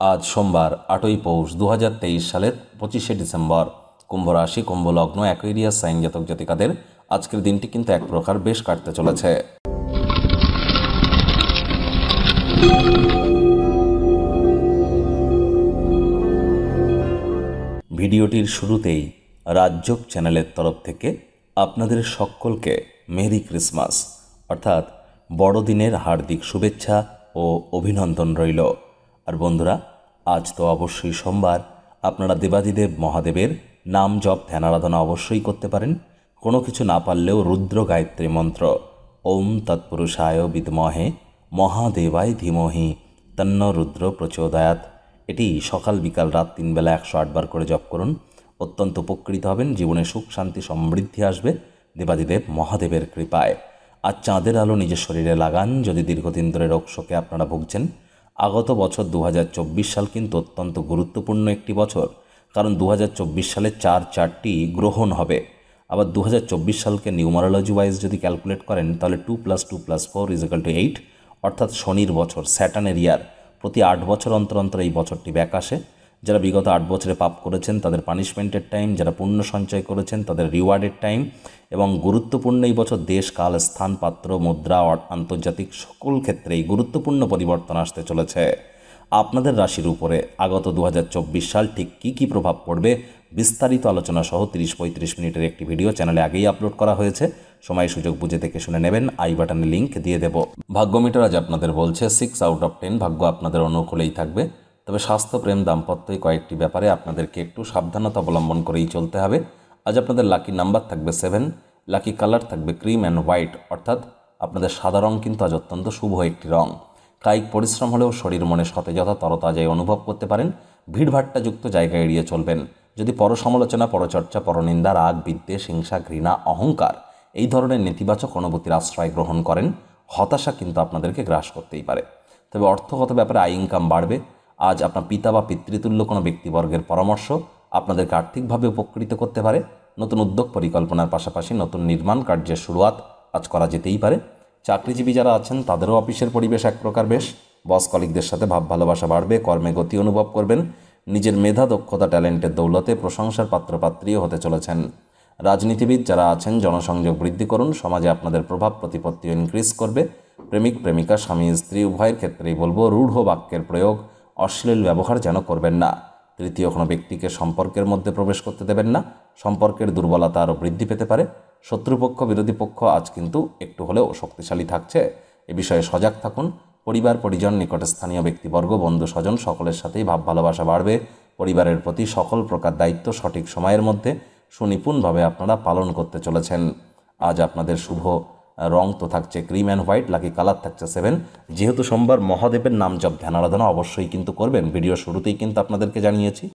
আজ সোমবার 8ই পৌষ 2023 সালের 25শে ডিসেম্বর। কুম্ভ রাশি, কুম্ভ লগ্ন, অ্যাকুয়ারিয়াস সাইন জাতক জাতিকাদের আজকের দিনটি কিন্তু এক প্রকার বেশ কাটতে চলেছে। ভিডিওটির শুরুতেই রাজযোগ চ্যানেলের তরফ থেকে আপনাদের সকলকে মেরি ক্রিসমাস অর্থাৎ বড়দিনের হার্দিক শুভেচ্ছা ও অভিনন্দন রইল। আর বন্ধুরা, আজ তো অবশ্যই সোমবার, আপনারা দেবাদিদেব মহাদেবের নাম জপ ধ্যান আরাধনা অবশ্যই করতে পারেন। কোনো কিছু না পারলেও রুদ্র গায়ত্রী মন্ত্র ওম তৎপুরুষায় বিদ্মহে মহাদেবায় ধীমহি তন্ন রুদ্র প্রচোদয়াৎ, এটি সকাল বিকাল রাত 3 বেলা 108 বার করে জপ করুন। অত্যন্ত উপকৃত হবেন, জীবনে সুখ শান্তি সমৃদ্ধি আসবে দেবাদিদেব মহাদেবের কৃপায়। আর চাঁদের আলো নিজের শরীরে লাগান যদি দীর্ঘদিন ধরে রোগ শোকে আপনারা ভুগছেন। আগত বছর 2024 সাল কিন্তু অত্যন্ত গুরুত্বপূর্ণ একটি বছর, কারণ 2024 সালে 4টি গ্রহণ হবে। আবার 2024 সালকে নিউমারোলজি ওয়াইজ যদি ক্যালকুলেট করেন তাহলে 2 + 2 + 4 = 8, অর্থাৎ শনির বছর, স্যাটার্নের ইয়ার। প্রতি 8 বছর অন্তর অন্তর এই বছরটি ব্যাক আসে। যারা বিগত 8 বছরে পাপ করেছেন তাদের পানিশমেন্টের টাইম, যারা পুণ্য সঞ্চয় করেছেন তাদের রিওয়ার্ডের টাইম। এবং গুরুত্বপূর্ণ এই বছর দেশ, কাল, স্থান, পাত্র, মুদ্রা, আন্তর্জাতিক সকল ক্ষেত্রেই গুরুত্বপূর্ণ পরিবর্তন আসতে চলেছে। আপনাদের রাশির উপরে আগত 2024 সাল ঠিক কী কী প্রভাব পড়বে বিস্তারিত আলোচনা সহ 30-35 মিনিটের একটি ভিডিও চ্যানেলে আগেই আপলোড করা হয়েছে। সময় সুযোগ বুঝে থেকে শুনে নেবেন, আই বাটনে লিঙ্ক দিয়ে দেব। ভাগ্যমিটার আজ আপনাদের বলছে 6 আউট অফ 10 ভাগ্য আপনাদের অনুকূলেই থাকবে। তবে স্বাস্থ্য, প্রেম, দাম্পত্য এই কয়েকটি ব্যাপারে আপনাদেরকে একটু সাবধানতা অবলম্বন করেই চলতে হবে। আজ আপনাদের লাকি নাম্বার থাকবে 7, লাকি কালার থাকবে ক্রিম অ্যান্ড হোয়াইট, অর্থাৎ আপনাদের সাদা রং কিন্তু আজ অত্যন্ত শুভ একটি রং। কায়িক পরিশ্রম হলেও শরীর মনে সতেজতা তরতাজাই অনুভব করতে পারেন। ভিড়ভাট্টাযুক্ত জায়গায় এড়িয়ে চলবেন। যদি পরসমালোচনা, পরচর্চা, পরনিন্দা, রাগ, বিদ্বেষ, হিংসা, ঘৃণা, অহংকার এই ধরনের নেতিবাচক অনুভূতির আশ্রয় গ্রহণ করেন, হতাশা কিন্তু আপনাদেরকে গ্রাস করতেই পারে। তবে অর্থগত ব্যাপারে আয় ইনকাম বাড়বে। আজ আপনার পিতা বা পিতৃতুল্য কোনো ব্যক্তিবর্গের পরামর্শ আপনাদেরকে আর্থিকভাবে উপকৃত করতে পারে। নতুন উদ্যোগ পরিকল্পনার পাশাপাশি নতুন নির্মাণ কার্যের শুরুয়াত আজ করা যেতেই পারে। চাকরিজীবী যারা আছেন তাদেরও অফিসের পরিবেশ এক প্রকার বেশ। বস কলিগদের সাথে ভাব ভালোবাসা বাড়বে, কর্মে গতি অনুভব করবেন। নিজের মেধা, দক্ষতা, ট্যালেন্টের দৌলতে প্রশংসার পাত্রপাত্রীও হতে চলেছেন। রাজনীতিবিদ যারা আছেন জনসংযোগ বৃদ্ধি করুন, সমাজে আপনাদের প্রভাব প্রতিপত্তি ইনক্রিজ করবে। প্রেমিক প্রেমিকা, স্বামী স্ত্রী উভয়ের ক্ষেত্রেই বলবো রূঢ় বাক্যের প্রয়োগ, অশ্লীল ব্যবহার যেন করবেন না। তৃতীয় কোনো ব্যক্তিকে সম্পর্কের মধ্যে প্রবেশ করতে দেবেন না, সম্পর্কের দুর্বলতা আরও বৃদ্ধি পেতে পারে। শত্রুপক্ষ, বিরোধী পক্ষ আজ কিন্তু একটু হলেও শক্তিশালী থাকছে, এ বিষয়ে সজাগ থাকুন। পরিবার পরিজন, নিকটে স্থানীয় ব্যক্তিবর্গ, বন্ধু স্বজন সকলের সাথেই ভাব ভালোবাসা বাড়বে। পরিবারের প্রতি সকল প্রকার দায়িত্ব সঠিক সময়ের মধ্যে সুনিপুণভাবে আপনারা পালন করতে চলেছেন। আজ আপনাদের শুভ রং তো থাকছে cream and white, lucky colour থাকছে 7। যেহেতু সোমবার, মহাদেবের নাম জপ ধ্যান আরাধনা অবশ্যই কিন্তু করবেন। ভিডিও শুরুতেই কিন্তু আপনাদেরকে জানিয়েছি।